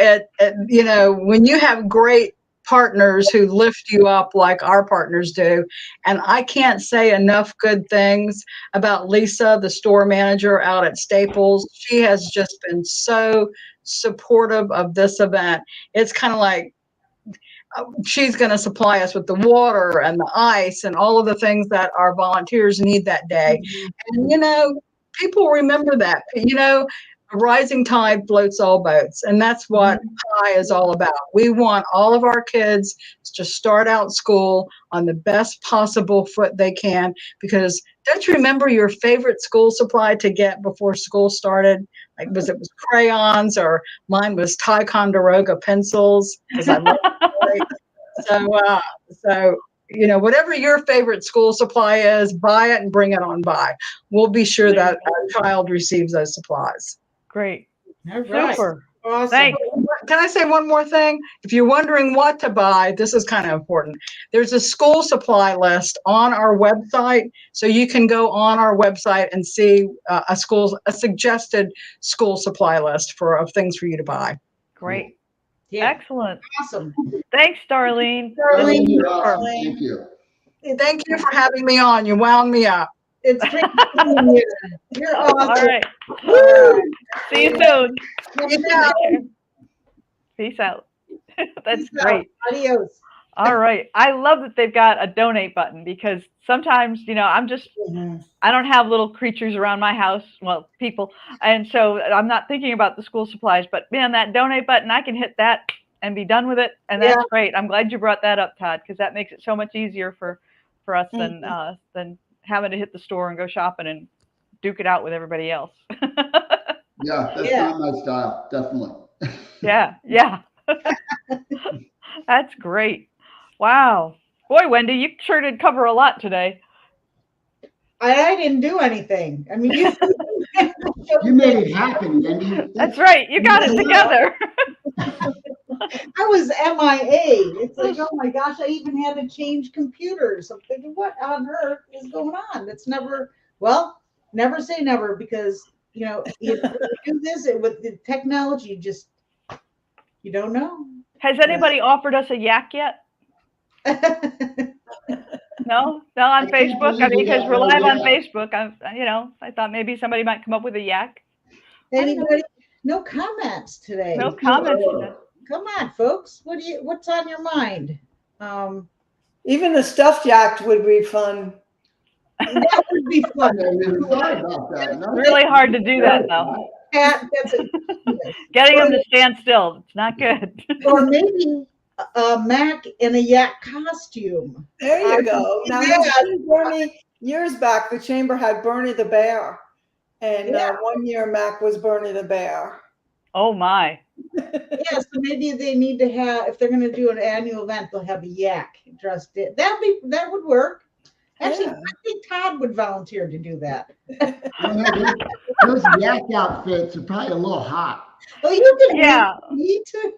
when you have great partners who lift you up like our partners do, and I can't say enough good things about Lisa, the store manager out at Staples. She has just been so supportive of this event. It's kind of like she's going to supply us with the water and the ice and all of the things that our volunteers need that day. And, people remember that, a rising tide floats all boats. And that's what PI is all about. We want all of our kids to start out school on the best possible foot they can, because don't you remember your favorite school supply to get before school started? Like, was crayons, or mine was Ticonderoga pencils, because I love So, whatever your favorite school supply is, buy it and bring it on by. We'll be sure that our child receives those supplies. Great. All right. Super. Awesome. Thanks. Can I say one more thing? If you're wondering what to buy, this is kind of important. There's a school supply list on our website, so you can go on our website and see a suggested school supply list of things for you to buy. Great. Yeah. Excellent. Awesome. Thanks, Darlene. Darlene, You're awesome. Thank you. Thank you for having me on. You wound me up. It's great seeing you. You're awesome. All right. Woo! See you soon. Yeah. Peace out. That's Peace out. great. Adios. All right. I love that they've got a donate button, because sometimes, I don't have little creatures around my house, well, people. And so I'm not thinking about the school supplies, but man, that donate button, I can hit that and be done with it. And that's great. I'm glad you brought that up, Todd, because that makes it so much easier for us than having to hit the store and go shopping and duke it out with everybody else. Yeah, that's not my style. Definitely. Yeah. That's great. Wow. Boy, Wendy, you sure did cover a lot today. I didn't do anything. I mean, You made it happen, Wendy. That's right. You got it together. I was MIA. It's like, oh my gosh, I even had to change computers. I'm thinking, what on earth is going on? It's never say never, because you do this with the technology, you don't know. Has anybody offered us a yak yet? No, on Facebook. I mean, because we're live on Facebook. I thought maybe somebody might come up with a yak. Anybody? No comments today. No comments. Come on, folks. What's on your mind? Even the stuffed yak would be fun. That would be fun. I didn't thought about that. No. Really hard to do that, though. Pat, that's it. Getting them to stand still, it's not good. Or maybe Mac in a yak costume. There you go. Now, Bernie, years back, the chamber had Bernie the bear. And 1 year Mac was Bernie the bear. Oh, my. Yeah, so maybe they need to have, if they're going to do an annual event, they'll have a yak dressed in. That would work. Actually, I think Todd would volunteer to do that. Those yak outfits are probably a little hot. Oh, you can need to.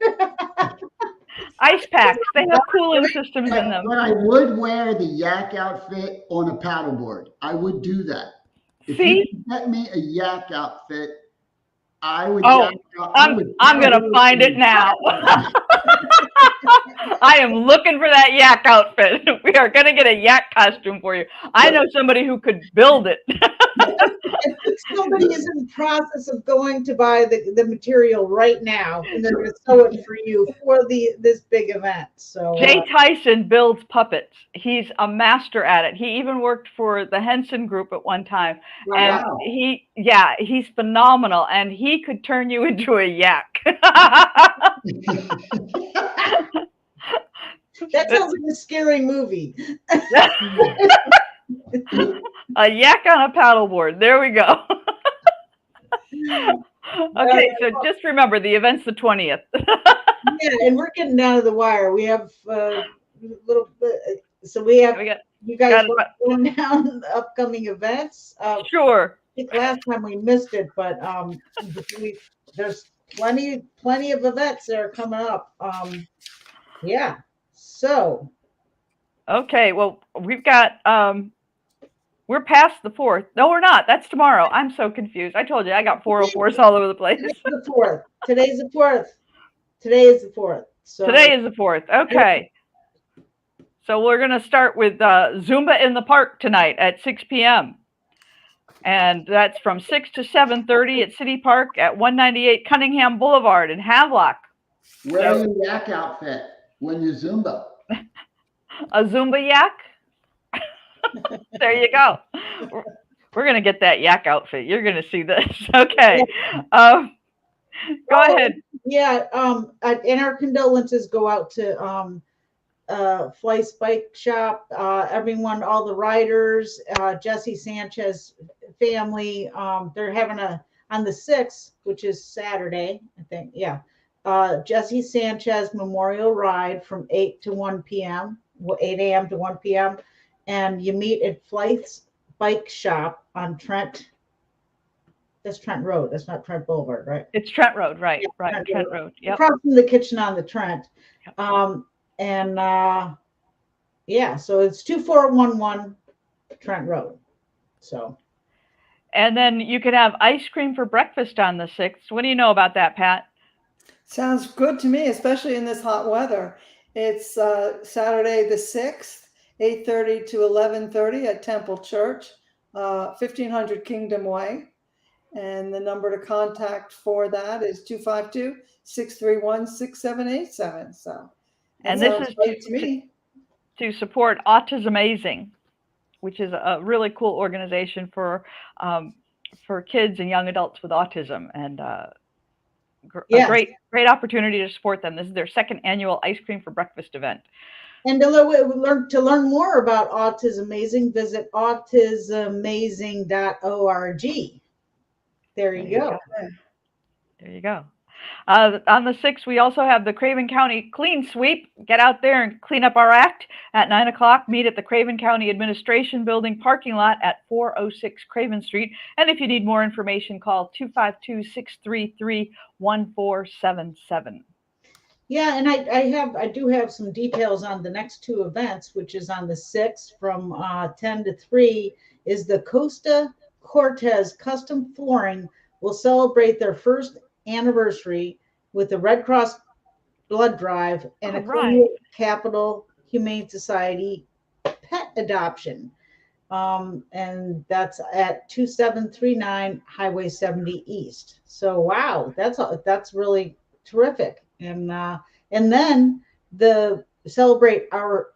Ice packs. They have cooling systems in them. But I would wear the yak outfit on a paddleboard. I would do that. If you could get me a yak outfit, I would. Oh, I'm gonna find it now. I am looking for that yak outfit. We are gonna get a yak costume for you. I know somebody who could build it. Somebody is in the process of going to buy the material right now, and they're going to sew it for you for this big event. So Jay Tyson builds puppets. He's a master at it. He even worked for the Henson Group at one time. Wow. And he's phenomenal, and he could turn you into a yak. That sounds like a scary movie. A yak on a paddleboard. There we go. Okay, so just remember the event's the 20th. Yeah, and we're getting down to the wire. We have a little bit, so we have you guys going down the upcoming events. Sure. I think last time we missed it, but there's plenty of events that are coming up. Yeah. So Okay, well, we've got we're past the 4th. No, we're not. That's tomorrow. I'm so confused. I told you I got 404s all over the place. today's the 4th. Today's the 4th. Today is the 4th. So Today is the 4th. Okay. So we're going to start with Zumba in the Park tonight at 6 p.m. And that's from 6 to 7:30 at City Park at 198 Cunningham Boulevard in Havelock. Wear your yak outfit when you Zumba. A Zumba yak? There you go. We're going to get that yak outfit. You're going to see this. Okay. Go ahead. Yeah. And our condolences go out to Fleiss Bike Shop, everyone, all the riders, Jesse Sanchez family. They're having on the 6th, which is Saturday, I think. Yeah. Jesse Sanchez Memorial Ride from 8 to 1 p.m., 8 a.m. to 1 p.m. And you meet at Fleiss Bike Shop on Trent. That's Trent Road. That's not Trent Boulevard, right? It's Trent Road, right? Yeah, Right. Trent Road. Yep. Across from the kitchen on the Trent. Yeah, so it's 2411 Trent Road. So. And then you could have ice cream for breakfast on the 6th. What do you know about that, Pat? Sounds good to me, especially in this hot weather. It's Saturday the 6th, 8:30 to 11:30 at Temple Church, 1500 Kingdom Way. And the number to contact for that is 252-631-6787. So, and this is great to me. To support Autismazing, which is a really cool organization for kids and young adults with autism, and a great opportunity to support them. This is their 2nd annual ice cream for breakfast event. And to learn more about Autismazing, visit autismazing.org. There you go. There you go. On the 6th, we also have the Craven County Clean Sweep. Get out there and clean up our act at 9 o'clock. Meet at the Craven County Administration Building parking lot at 406 Craven Street. And if you need more information, call 252-633-1477. Yeah, and I do have some details on the next 2 events, which is on the 6th from 10 to 3 is the Costa Cortez Custom Flooring will celebrate their 1st anniversary with the Red Cross blood drive and a Capital Humane Society pet adoption. And that's at 2739 Highway 70 East. So wow, that's really terrific. And then the celebrate our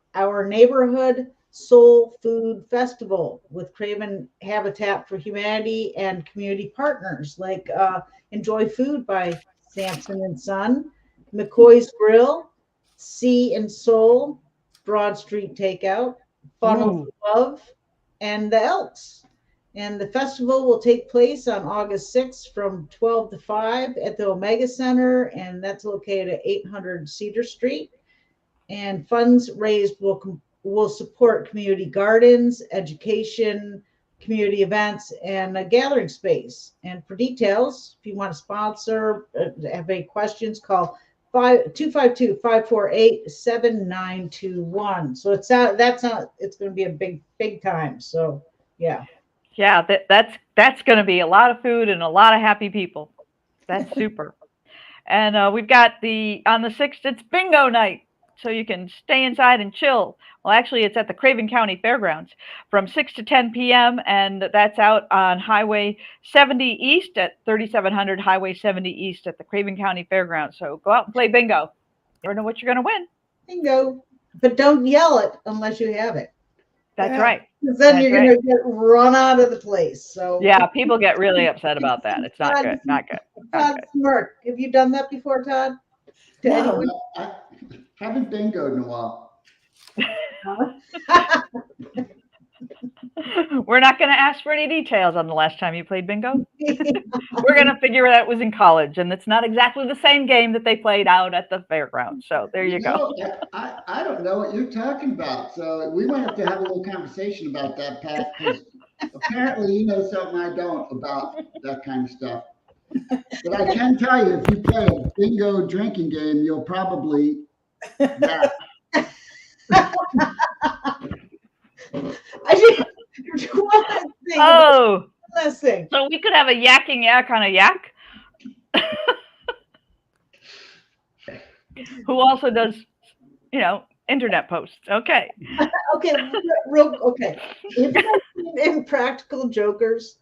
neighborhood Soul Food Festival with Craven Habitat for Humanity and community partners like Enjoy Food by Sampson and Son, McCoy's Grill, Sea and Soul, Broad Street Takeout, Funnel Love, and the Elks. And the festival will take place on August 6th from 12 to 5 at the Omega Center, and that's located at 800 Cedar Street. And funds raised will support community gardens, education, community events, and a gathering space. And for details, if you want to sponsor, have any questions, call 252-548-7921. So it's going to be a big time. So yeah. Yeah, that's going to be a lot of food and a lot of happy people. That's super. And we've got on the 6th, it's bingo night. So you can stay inside and chill. Well, actually, it's at the Craven County Fairgrounds from 6 to 10 p.m. And that's out on Highway 70 East at 3700 Highway 70 East at the Craven County Fairgrounds. So go out and play bingo. You never know what you're going to win. Bingo. But don't yell it unless you have it. That's right. Because then you're going to get run out of the place. So yeah, people get really upset about that. It's not good. Not good. Todd Smirk, have you done that before, Todd? No, I haven't bingoed in a while. We're not going to ask for any details on the last time you played bingo. We're going to figure that was in college, and it's not exactly the same game that they played out at the fairgrounds. So there you go. I don't know what you're talking about. So we might have to have a little conversation about that, Pat, because apparently you know something I don't about that kind of stuff. But I can tell you, if you play a bingo drinking game, you'll probably Yeah. I did one last thing. Oh, One last thing. so we could have a yakking yak on a yak who also does, internet posts. Okay. Okay, okay. Have you guys seen Impractical Jokers?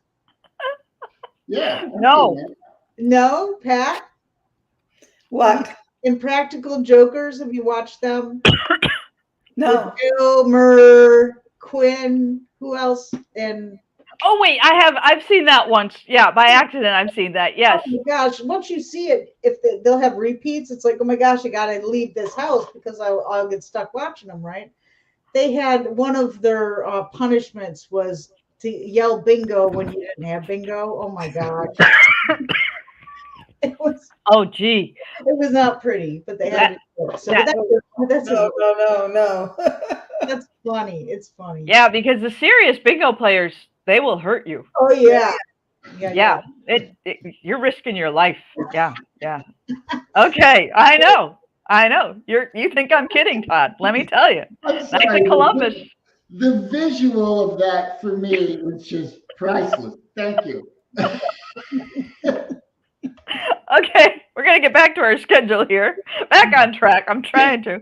Yeah. I've No. seen it. No, Pat? What? Impractical Jokers, have you watched them? No. Bill, Murr, Quinn, who else? And Oh wait, I've seen that once. Yeah, by accident I've seen that. Yes. oh my gosh, once you see it, if they'll have repeats, it's like, oh my gosh, I gotta leave this house because I'll get stuck watching them, right? They had one of their punishments was to yell bingo when you didn't have bingo. Oh my gosh. It Oh gee. was not pretty, but they had to do it. So that's No. that's funny. It's funny. Yeah, because the serious bingo players, they will hurt you. Oh yeah. Yeah. You're risking your life. Yeah. Okay, I know. You think I'm kidding, Todd. Let me tell you. I'm Nice sorry, in Columbus. The visual of that for me was just priceless. Thank you. Okay, we're going to get back to our schedule here. Back on track. I'm trying to.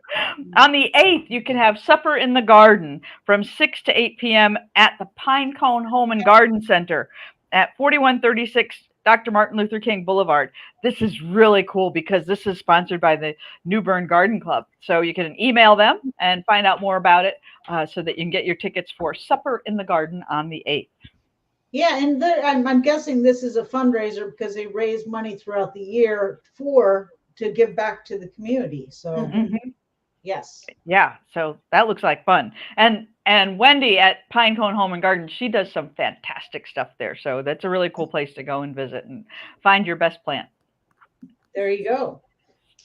On the 8th, you can have supper in the garden from 6 to 8 p.m. at the Pinecone Home and Garden Center at 4136 Dr. Martin Luther King Boulevard. This is really cool because this is sponsored by the New Bern Garden Club. So you can email them and find out more about it so that you can get your tickets for supper in the garden on the 8th. Yeah, and I'm guessing this is a fundraiser because they raise money throughout the year to give back to the community. So yes. Yeah, so that looks like fun. And Wendy at Pinecone Home and Garden, she does some fantastic stuff there. So that's a really cool place to go and visit and find your best plant. There you go.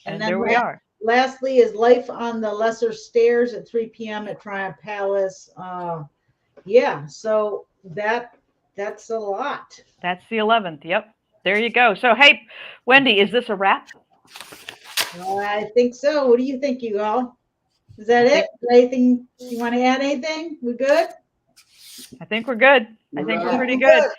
And then there we are. Lastly is Life on the Lesser Stairs at 3 p.m. at Triumph Palace. So that's a lot. That's the 11th. Yep. There you go. So, hey, Wendy, is this a wrap? I think so. What do you think, you all? Is that it? Anything you want to add? Anything? We good? I think we're good. I think we're Right. pretty good.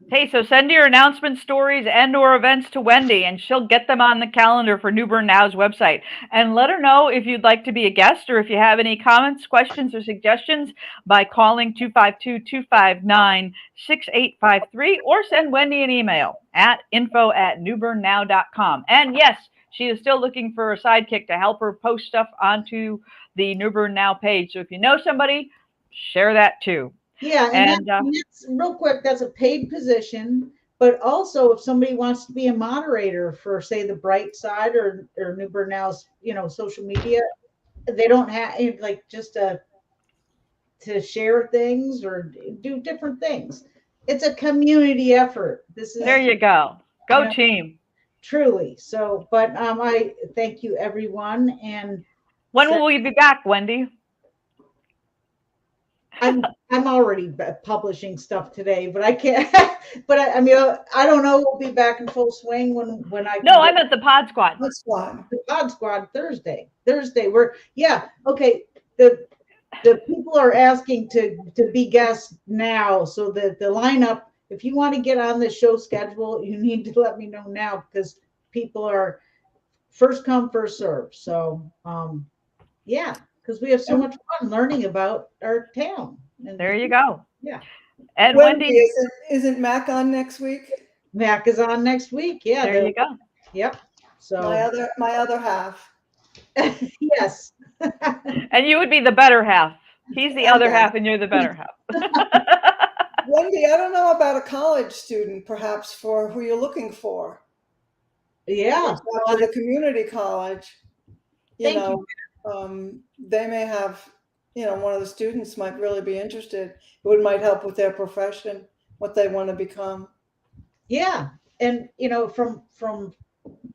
Hey, so send your announcement stories and or events to Wendy, and she'll get them on the calendar for New Bern Now's website. And let her know if you'd like to be a guest or if you have any comments, questions, or suggestions by calling 252-259-6853 or send Wendy an email at info@newbernnow.com. And yes, she is still looking for a sidekick to help her post stuff onto the New Bern Now page. So if you know somebody, share that too. Yeah, and that's real quick, that's a paid position, but also if somebody wants to be a moderator for, say, the Bright Side or New Bern Now's, social media, they don't have like just to share things or do different things. It's a community effort. There you go. Go team. Truly. So, but I thank you everyone. And when will we be back, Wendy? I'm already publishing stuff today, but I can't. But I don't know. We'll be back in full swing when I. No, I'm at the Podsquad. The Podsquad Thursday. Okay. The people are asking to be guests now, so that the lineup. If you want to get on the show schedule, you need to let me know now because people are first come, first serve. So, because we have so much fun learning about our town. And there you go. Yeah. And Wendy, isn't Mac on next week? Mac is on next week. Yeah. There you go. Yep. So my other half. Yes. And you would be the better half. He's the other half, and you're the better half. Wendy, I don't know about a college student, perhaps, for who you're looking for. Yeah. For the community college, Thank you. They may have, one of the students might really be interested. It might help with their profession, what they want to become. Yeah. And, from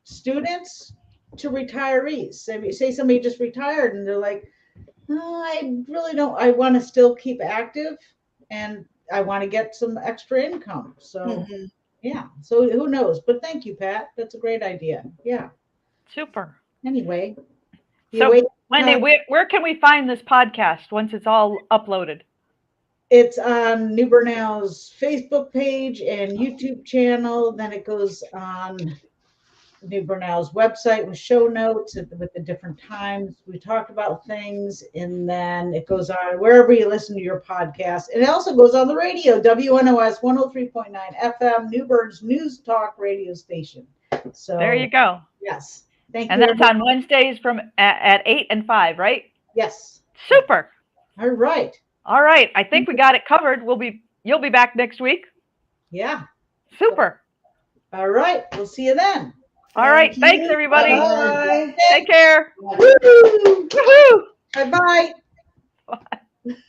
students to retirees. Say somebody just retired and they're like, oh, I really don't, I want to still keep active and I want to get some extra income. So, yeah. So who knows? But thank you, Pat. That's a great idea. Yeah. Super. Anyway. You So, wait. Wendy, where can we find this podcast once it's all uploaded? It's on New Bernal's Facebook page and YouTube channel. Then it goes on New Bernal's website with show notes with the different times we talk about things. And then it goes on wherever you listen to your podcast. And it also goes on the radio, WNOS 103.9 FM, New Bern's News Talk radio station. So There you go. yes. Thank And you. that's on Wednesdays from at 8 and 5, right? Yes. Super. All right. All right. I think we got it covered. You'll be back next week. Yeah. Super. All right. We'll see you then. All right. Thank Thanks, you. everybody. Bye. Take care. Woo! Woohoo. Bye-bye. Bye.